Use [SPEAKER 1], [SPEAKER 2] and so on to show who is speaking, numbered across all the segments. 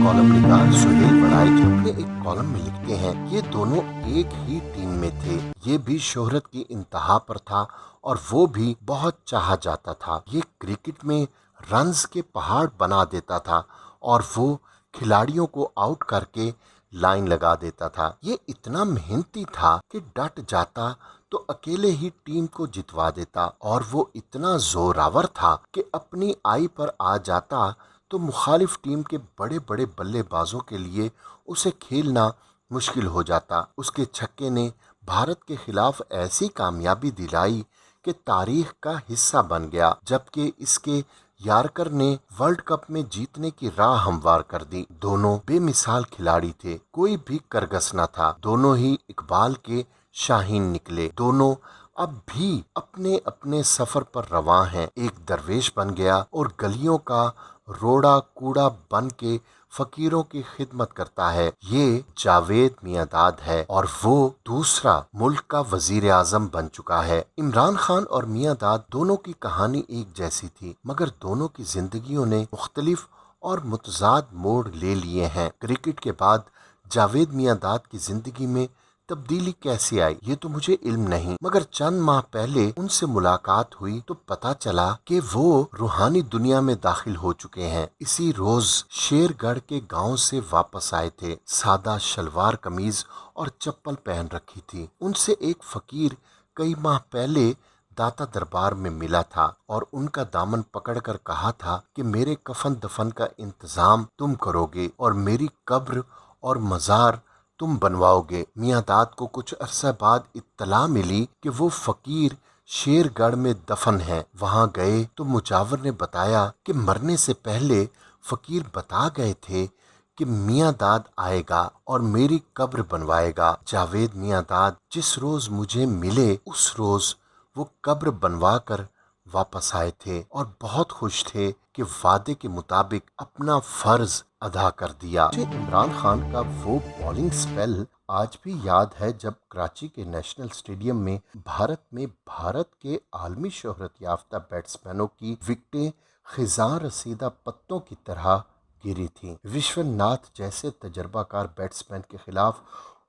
[SPEAKER 1] Column निगार सुहेल बड़ाइच अपने एक column में लिखते हैं, ये दोनों एक ही टीम में थे। ये भी शोहरत की इंतहा पर था और वो भी बहुत चाहा जाता था। ये क्रिकेट में रन्स के पहाड़ बना देता था और वो खिलाड़ियों को आउट करके लाइन लगा देता था। ये इतना मेहनती था कि डट जाता तो अकेले ही टीम को जितवा देता, और वो इतना जोरावर था कि अपनी आई पर आ जाता तो मुखालिफ टीम के बड़े बड़े बल्लेबाजों के लिए उसे खेलना मुश्किल हो जाता। उसके छक्के ने भारत के खिलाफ ऐसी कामयाबी दिलाई कि तारीख का हिस्सा बन गया, जबकि इसके यारकर ने वर्ल्ड कप में जीतने की राह हमवार कर दी। दोनों बेमिसाल खिलाड़ी थे, कोई भी करगस न था। दोनों ही इकबाल के शाहीन निकले। दोनों अब भी अपने अपने सफर पर रवां हैं। एक दरवेश बन गया और गलियों का रोड़ा कूड़ा बन के फकीरों की खिदमत करता है। ये जावेद मियांदाद है और वो दूसरा मुल्क का वजीर आजम बन चुका है। इमरान खान और मियांदाद दोनों की कहानी एक जैसी थी, मगर दोनों की जिंदगियों ने मुख्तलिफ और मुतजाद मोड़ ले लिए हैं। क्रिकेट के बाद जावेद मियांदाद की जिंदगी में तब्दीली कैसे आई ये तो मुझे इल्म नहीं, मगर चंद माह पहले उनसे मुलाकात हुई तो पता चला कि वो रूहानी दुनिया में दाखिल हो चुके हैं। इसी रोज शेरगढ़ के गांव से वापस आए थे। सादा शलवार कमीज और चप्पल पहन रखी थी। उनसे एक फकीर कई माह पहले दाता दरबार में मिला था और उनका दामन पकड़कर कहा था कि मेरे कफन दफन का इंतजाम तुम करोगे और मेरी कब्र और मजार तुम बनवाओगे। मियांदाद को कुछ अरसा बाद इत्तला मिली कि वो फकीर शेरगढ़ में दफन है। वहां गए तो मुजावर ने बताया कि मरने से पहले फकीर बता गए थे कि मियांदाद आएगा और मेरी कब्र बनवाएगा। जावेद मियांदाद जिस रोज मुझे मिले उस रोज वो कब्र बनवा कर वापस आए थे और बहुत खुश थे कि वादे के मुताबिक अपना फर्ज अदा कर दिया। मुझे इमरान खान का वो बॉलिंग स्पेल आज भी याद है, जब कराची के नेशनल स्टेडियम में भारत के आलमी शोहरत याफ्ता बैट्समैनों की विकेटें खिजां रसीदा पत्तों की तरह गिरी थीं। विश्वनाथ जैसे तजर्बाकार बैट्समैन के खिलाफ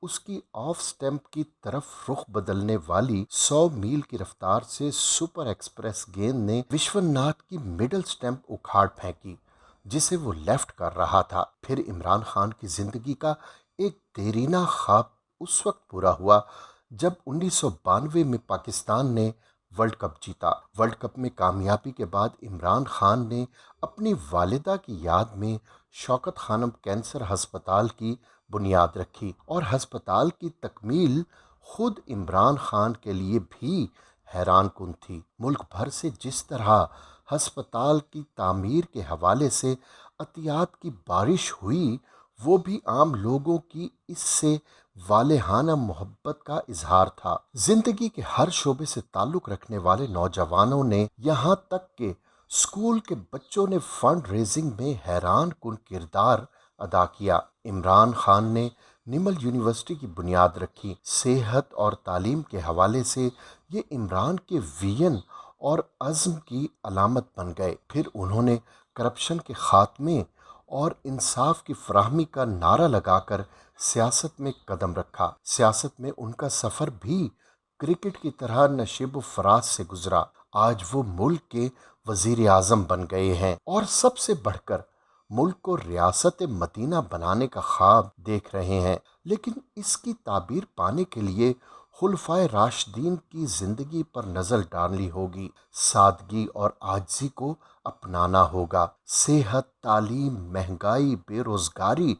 [SPEAKER 1] उसकी ऑफ स्टंप की तरफ रुख बदलने वाली 100 मील की रफ्तार से सुपर एक्सप्रेस गेंद ने विश्वनाथ की मिडल स्टंप उखाड़ फेंकी, जिसे वो लेफ्ट कर रहा था। फिर इमरान खान की जिंदगी का एक देरीना ख्वाब उस वक्त पूरा हुआ जब 1992 में पाकिस्तान ने वर्ल्ड कप जीता। वर्ल्ड कप में कामयाबी के बाद इमरान खान ने अपनी वालिदा की याद में शौकत खानम कैंसर हस्पताल की बुनियाद रखी, और हस्पताल की तकमील खुद इमरान खान के लिए भी हैरान कुन थी। मुल्क भर से जिस तरह हस्पताल की तामीर के हवाले से अतियात की बारिश हुई, वो भी आम लोगों की इससे वालेहाना मोहब्बत का इजहार था। जिंदगी के हर शोबे से ताल्लुक़ रखने वाले नौजवानों ने, यहाँ तक के स्कूल के बच्चों ने फंड रेजिंग में हैरान कुन किरदार अदा किया। इमरान खान ने निमल यूनिवर्सिटी की बुनियाद रखी। सेहत और तालीम के हवाले से ये इमरान के विजन और अज़्म की अलामत बन गए। फिर उन्होंने करप्शन के खात्मे और इंसाफ की फराहमी का नारा लगाकर सियासत में कदम रखा। सियासत में उनका सफ़र भी क्रिकेट की तरह नशीब फराज से गुजरा। आज वो मुल्क के वजीर आज़म बन गए हैं और सबसे बढ़कर मुल्क को रियासत मदीना बनाने का ख्वाब देख रहे हैं। लेकिन इसकी ताबीर पाने के लिए खुलफाए राशिदीन की जिंदगी पर नजर डालनी होगी। सादगी और आजिज़ी को अपनाना होगा। सेहत, तालीम, महंगाई, बेरोजगारी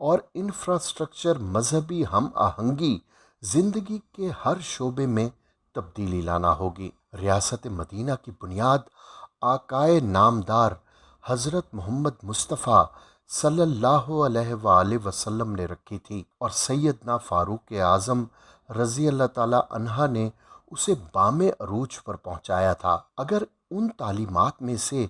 [SPEAKER 1] और इंफ्रास्ट्रक्चर, मजहबी हम आहंगी, जिंदगी के हर शोबे में तब्दीली लाना होगी। रियासत मदीना की बुनियाद आकाए नामदार हज़रत मोहम्मद मुस्तफ़ा सल्लल्लाहु अलैहि वसल्लम ने रखी थी और सैयदना फ़ारूक आज़म रज़ी अल्लाह ताला अन्हा ने उसे बामे अरूज पर पहुंचाया था। अगर उन तालीमात में से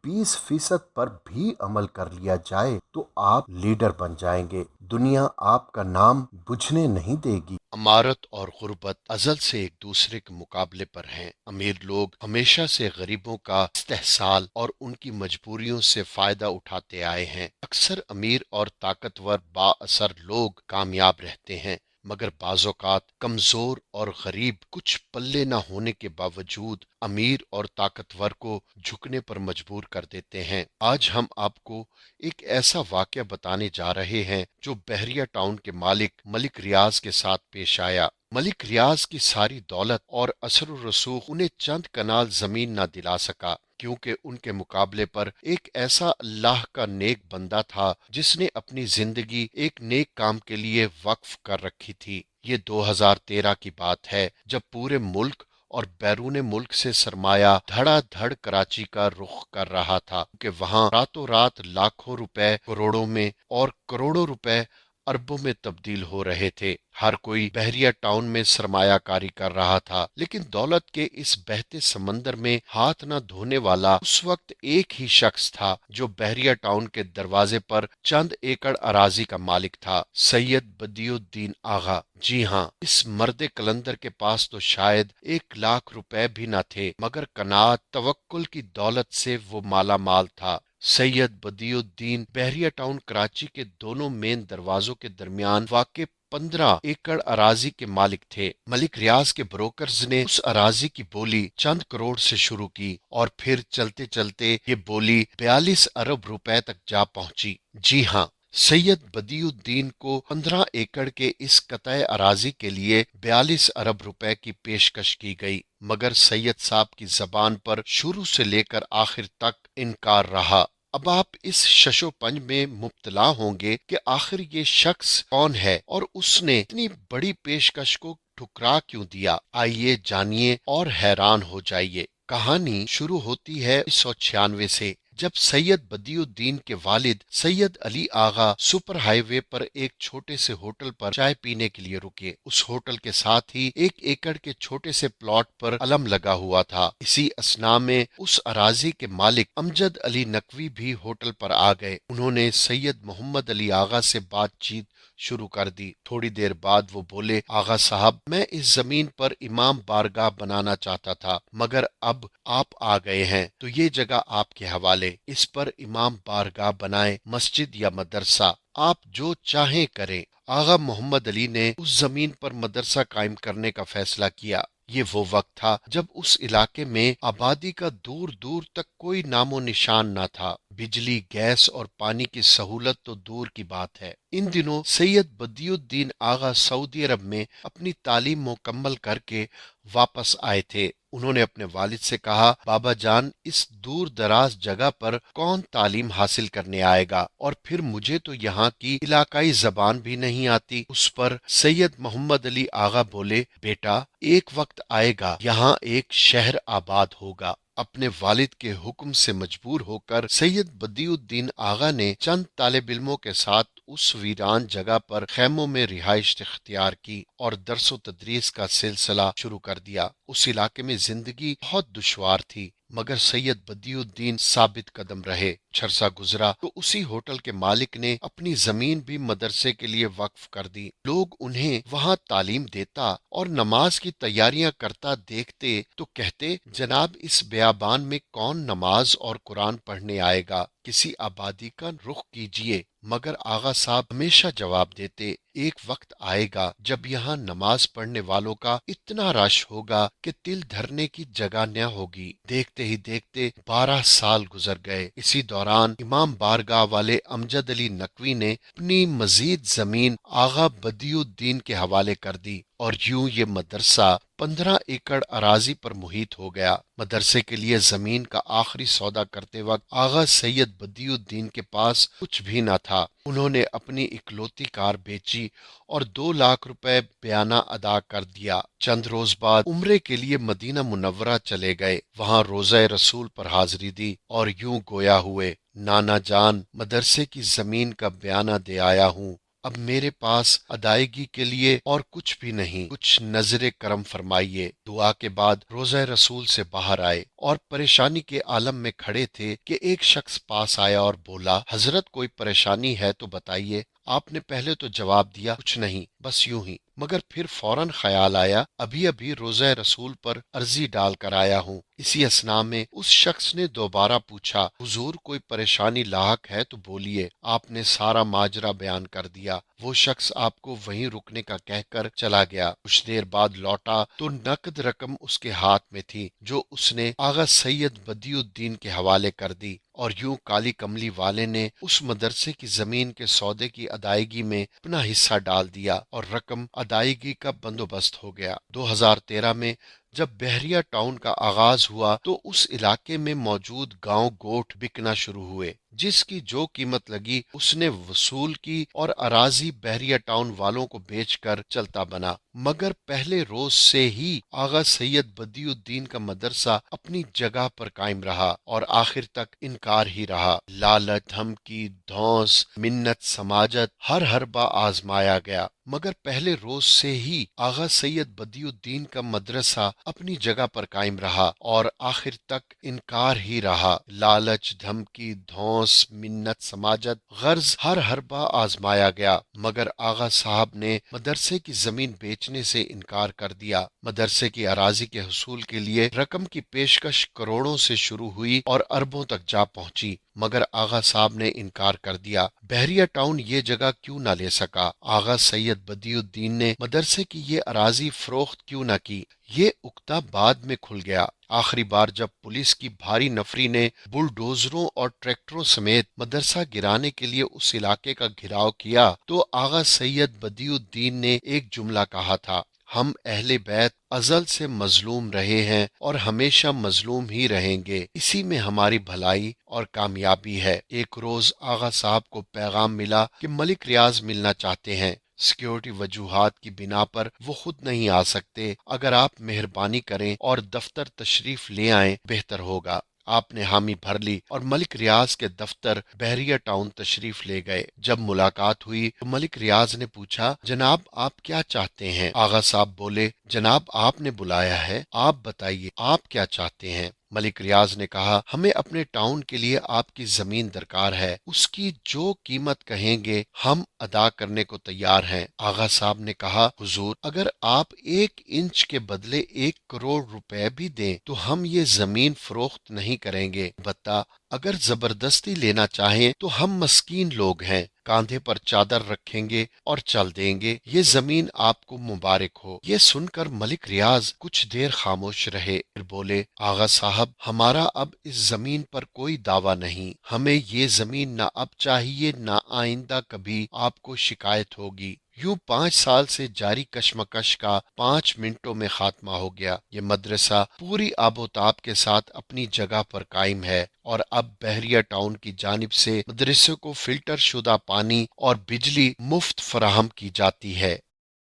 [SPEAKER 1] 20% पर भी अमल कर लिया जाए तो आप लीडर बन जाएंगे। दुनिया आपका नाम बुझने नहीं देगी। अमारत और गुर्बत अज़ल से एक दूसरे के मुकाबले पर हैं। अमीर लोग हमेशा से गरीबों का इस्तेहसाल और उनकी मजबूरियों से फायदा उठाते आए हैं। अक्सर अमीर और ताकतवर बाअसर लोग कामयाब रहते हैं, मगर बाज़ौकात कमजोर और गरीब कुछ पल्ले न होने के बावजूद अमीर और ताकतवर को झुकने पर मजबूर कर देते हैं। आज हम आपको एक ऐसा वाक़या बताने जा रहे हैं जो बहरिया टाउन के मालिक मलिक रियाज के साथ पेश आया। मलिक रियाज की सारी दौलत और असर रसूख उन्हें चंद कनाल जमीन न दिला सका, क्योंकि उनके मुकाबले पर एक ऐसा अल्लाह का नेक बंदा था जिसने अपनी जिंदगी एक नेक काम के लिए वक्फ कर रखी थी। ये 2013 की बात है, जब पूरे मुल्क और बैरून मुल्क से सरमाया धड़ाधड़ कराची का रुख कर रहा था कि वहां रातों रात लाखों रुपए करोड़ों में और करोड़ों रुपए अरबों में तब्दील हो रहे थे। हर कोई बहरिया टाउन में सरमायाकारी कर रहा था, लेकिन दौलत के इस बहते समंदर में हाथ न धोने वाला उस वक्त एक ही शख्स था जो बहरिया टाउन के दरवाजे पर चंद एकड़ अराजी का मालिक था, सैयद बदियुद्दीन आगा। जी हाँ, इस मर्द कलंदर के पास तो शायद 1 लाख रुपए भी न थे, मगर कनात तवक्कुल की दौलत से वो माला माल था। सैयद बदियुद्दीन बहरिया टाउन कराची के दोनों मेन दरवाजों के दरमियान वाक़ 15 एकड़ अराजी के मालिक थे। मलिक रियाज के ब्रोकर्स ने उस अराजी की बोली चंद करोड़ से शुरू की और फिर चलते चलते ये बोली 42 अरब रुपए तक जा पहुंची। जी हाँ, सैयद बदियुद्दीन को 15 एकड़ के इस कतई अराजी के लिए 42 अरब रुपए की पेशकश की गई, मगर सैयद साहब की जबान पर शुरू से लेकर आखिर तक इनकार रहा। अब आप इस शशोपंज में मुब्तला होंगे कि आखिर ये शख्स कौन है और उसने इतनी बड़ी पेशकश को ठुकरा क्यों दिया। आइए जानिए और हैरान हो जाइए। कहानी शुरू होती है 1996 से, जब सैयद बदियुद्दीन के वालिद सैयद अली आगा सुपर हाईवे पर एक छोटे से होटल पर चाय पीने के लिए रुके। उस होटल के साथ ही 1 एकड़ के छोटे से प्लॉट पर अलम लगा हुआ था। इसी असना में उस अराजी के मालिक अमजद अली नकवी भी होटल पर आ गए। उन्होंने सैयद मोहम्मद अली आगा से बातचीत शुरू कर दी। थोड़ी देर बाद वो बोले, आगा साहब, मैं इस जमीन पर इमाम बारगाह बनाना चाहता था, मगर अब आप आ गए हैं तो ये जगह आपके हवाले। इस पर इमाम बारगाह बनाए, मस्जिद या मदरसा, आप जो चाहें करें। आगा मोहम्मद अली ने उस जमीन पर मदरसा कायम करने का फैसला किया। ये वो वक्त था जब उस इलाके में आबादी का दूर दूर तक कोई नामो निशान न था। बिजली, गैस और पानी की सहूलत तो दूर की बात है। इन दिनों सैयद बदियुद्दीन आगा सऊदी अरब में अपनी तालीम मुकम्मल करके वापस आए थे। उन्होंने अपने वालिद से कहा, बाबा जान, इस दूर दराज जगह पर कौन तालीम हासिल करने आएगा, और फिर मुझे तो यहाँ की इलाकाई जबान भी नहीं आती। उस पर सैयद मोहम्मद अली आगा बोले, बेटा, एक वक्त आएगा यहाँ एक शहर आबाद होगा। अपने वालिद के हुक्म से मजबूर होकर सैयद बदियुद्दीन आगा ने चंद तालिब इल्मों के साथ उस वीरान जगह पर खैमों में रिहाइश इख्तियार की और दरसो तदरीस का सिलसिला शुरू कर दिया। उस इलाके में जिंदगी बहुत दुश्वार थी, मगर सैयद बदियुद्दीन साबित कदम रहे। छरसा गुजरा तो उसी होटल के मालिक ने अपनी जमीन भी मदरसे के लिए वक्फ कर दी। लोग उन्हें वहां तालीम देता और नमाज की तैयारियां करता देखते तो कहते, जनाब, इस बियाबान में कौन नमाज और कुरान पढ़ने आएगा, किसी आबादी का रुख कीजिए। मगर आगा साहब हमेशा जवाब देते, एक वक्त आएगा जब यहाँ नमाज पढ़ने वालों का इतना रश होगा कि तिल धरने की जगह न होगी। देखते ही देखते 12 साल गुजर गए। इसी दौरान इमाम बारगाह वाले अमजद अली नकवी ने अपनी मजीद जमीन आगा बदियुद्दीन के हवाले कर दी और यूं ये मदरसा 15 एकड़ अराजी पर मुहित हो गया। मदरसे के लिए जमीन का आखिरी सौदा करते वक्त आगा सैयद बदियुद्दीन के पास कुछ भी न था। उन्होंने अपनी इकलौती कार बेची और 2 लाख रुपए बयाना अदा कर दिया। चंद रोज बाद उम्रे के लिए मदीना मुनव्वरा चले गए। वहां रोज़ा रसूल पर हाजिरी दी और यूं गोया हुए, नाना जान, मदरसे की जमीन का बयाना दे आया हूँ, اب میرے پاس ادائیگی کے لیے اور کچھ بھی نہیں، کچھ نظر کرم فرمائیے۔ دعا کے بعد روضہ رسول سے باہر آئے اور پریشانی کے عالم میں کھڑے تھے کہ ایک شخص پاس آیا اور بولا، حضرت کوئی پریشانی ہے تو بتائیے۔ آپ نے پہلے تو جواب دیا، کچھ نہیں، بس یوں ہی، مگر پھر فوراً خیال آیا، ابھی ابھی روضہ رسول پر عرضی ڈال کر آیا ہوں۔ اسی اثنا میں اس شخص نے دوبارہ پوچھا، حضور کوئی پریشانی لاحق ہے تو بولیے۔ آپ نے سارا ماجرا بیان کر دیا۔ وہ شخص آپ کو وہیں رکنے کا کہہ کر چلا گیا۔ کچھ دیر بعد لوٹا تو نقد رقم اس کے ہاتھ میں تھی جو اس نے آغا سید بدیع الدین کے حوالے کر دی، اور یوں کالی کملی والے نے اس مدرسے کی زمین کے سودے کی ادائیگی میں اپنا حصہ ڈال دیا اور رقم ادائیگی کا بندوبست ہو گیا۔ 2013 میں جب بحریہ ٹاؤن کا آغاز ہوا تو اس علاقے میں موجود گاؤں گوٹھ بکنا شروع ہوئے۔ جس کی جو قیمت لگی اس نے وصول کی اور اراضی بحریہ ٹاؤن والوں کو بیچ کر چلتا بنا۔ مگر پہلے روز سے ہی آغا سید بدیع الدین کا مدرسہ اپنی جگہ پر قائم رہا اور آخر تک انکار ہی رہا۔ لالچ، دھمکی، دھونس، منت، سماجت، ہر حربہ آزمایا گیا، مگر پہلے روز سے ہی آغا سید بدیع الدین کا مدرسہ اپنی جگہ پر قائم رہا اور آخر تک انکار ہی رہا۔ لالچ، دھمکی، دھونس، منت، سماجت، غرض ہر حربہ آزمایا گیا، مگر آغا صاحب نے مدرسے کی زمین بیچنے سے انکار کر دیا۔ مدرسے کی اراضی کے حصول کے لیے رقم کی پیشکش کروڑوں سے شروع ہوئی اور اربوں تک جا پہنچی، مگر آغا صاحب نے انکار کر دیا۔ بحریہ ٹاؤن یہ جگہ کیوں نہ لے سکا؟ آغا سید بدیع الدین نے مدرسے کی یہ اراضی فروخت کیوں نہ کی؟ یہ اکتا بعد میں کھل گیا۔ آخری بار جب پولیس کی بھاری نفری نے بلڈوزروں اور ٹریکٹروں سمیت مدرسہ گرانے کے لیے اس علاقے کا گھیراؤ کیا تو آغا سید بدیع الدین نے ایک جملہ کہا تھا، ہم اہل بیت ازل سے مظلوم رہے ہیں اور ہمیشہ مظلوم ہی رہیں گے، اسی میں ہماری بھلائی اور کامیابی ہے۔ ایک روز آغا صاحب کو پیغام ملا کہ ملک ریاض ملنا چاہتے ہیں۔ سیکیورٹی وجوہات کی بنا پر وہ خود نہیں آ سکتے، اگر آپ مہربانی کریں اور دفتر تشریف لے آئیں بہتر ہوگا۔ آپ نے حامی بھر لی اور ملک ریاض کے دفتر بحریہ ٹاؤن تشریف لے گئے۔ جب ملاقات ہوئی تو ملک ریاض نے پوچھا، جناب آپ کیا چاہتے ہیں؟ آغا صاحب بولے، جناب آپ نے بلایا ہے، آپ بتائیے آپ کیا چاہتے ہیں؟ ملک ریاض نے کہا، ہمیں اپنے ٹاؤن کے لیے آپ کی زمین درکار ہے، اس کی جو قیمت کہیں گے ہم ادا کرنے کو تیار ہیں۔ آغا صاحب نے کہا، حضور اگر آپ 1 انچ کے بدلے 1 کروڑ روپے بھی دیں تو ہم یہ زمین فروخت نہیں کریں گے، البتہ اگر زبردستی لینا چاہیں تو ہم مسکین لوگ ہیں، کاندھے پر چادر رکھیں گے اور چل دیں گے، یہ زمین آپ کو مبارک ہو۔ یہ سن کر ملک ریاض کچھ دیر خاموش رہے، پھر بولے، آغا صاحب ہمارا اب اس زمین پر کوئی دعویٰ نہیں، ہمیں یہ زمین نہ اب چاہیے نہ آئندہ کبھی آپ کو شکایت ہوگی۔ یوں 5 سال سے جاری کشمکش کا 5 منٹوں میں خاتمہ ہو گیا۔ یہ مدرسہ پوری آب و تاب کے ساتھ اپنی جگہ پر قائم ہے اور اب بحریہ ٹاؤن کی جانب سے مدرسے کو فلٹر شدہ پانی اور بجلی مفت فراہم کی جاتی ہے۔